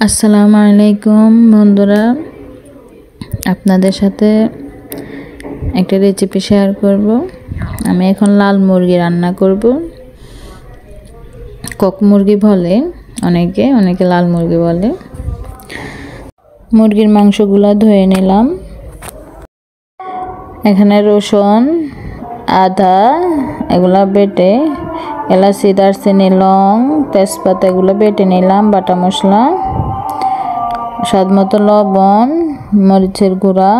আসসালামু আলাইকুম বন্ধুরা, আপনাদের সাথে একটা রেসিপি শেয়ার করব। আমি এখন লাল মুরগি রান্না করব। কক মুরগি বলে অনেকে লাল মুরগি বলে। মুরগির মাংসগুলো ধুয়ে নিলাম। এখানে রসুন, আদা এগুলা বেটে, এলাচি, দারচিনি, লং, তেজপাতা এগুলো বেটে নিলাম। বাটা মশলা, স্বাদ মতো লবণ, মরিচের গুঁড়া,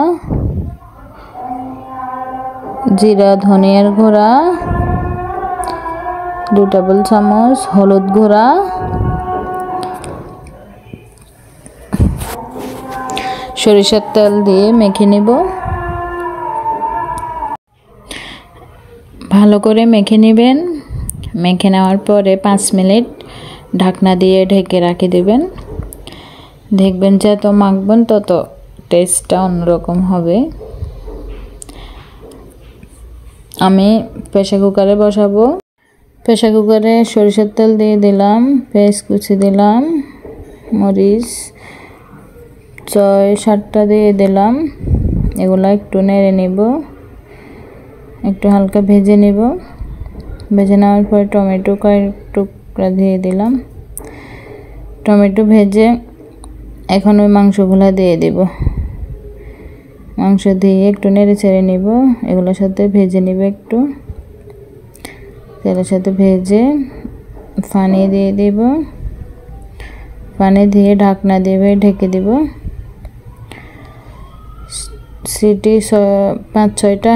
জিরা ধনিয়ার গুঁড়া, 2 টেবিল চামচ হলুদ গুঁড়া, সরিষার তেল দিয়ে মেখে নিব। ভালো করে মেখে নেবেন। মেখে নেওয়ার পরে 5 মিনিট ঢাকনা দিয়ে ঢেকে রেখে দেবেন। দেখবেন যত মাখবেন তত টেস্টটা অন্যরকম হবে। আমি প্রেসার কুকারে বসাবো। প্রেসার কুকারে সরিষার তেল দিয়ে দিলাম, পেঁয়াজ কুচি দিলাম, মরিচ 6-7টা দিয়ে দিলাম। এগুলো একটু নেড়ে নেব, একটু হালকা ভেজে নেব। ভেজে নেওয়ার পর টমেটো কয়েক টুকরা দিয়ে দিলাম। টমেটো ভেজে এখন ওই মাংসগুলো দিয়ে দেব। মাংস দিয়ে একটু নেড়ে ছেড়ে নেব। এগুলোর সাথে ভেজে নেব, একটু তেলের সাথে ভেজে পানি দিয়ে দেব। পানি দিয়ে ঢাকনা দিয়ে ঢেকে দেব। সিটি 5-6টা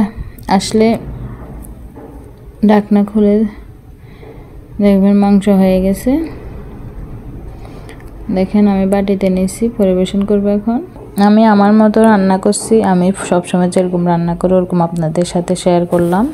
আসলে ঢাকনা খুলে দেখবেন মাংস হয়ে গেছে। দেখেন আমি বাটিতে নিয়েছি, পরিবেশন করব। এখন আমি আমার মতো রান্না করছি। আমি সবসময় যেরকম রান্না করি ওরকম আপনাদের সাথে শেয়ার করলাম।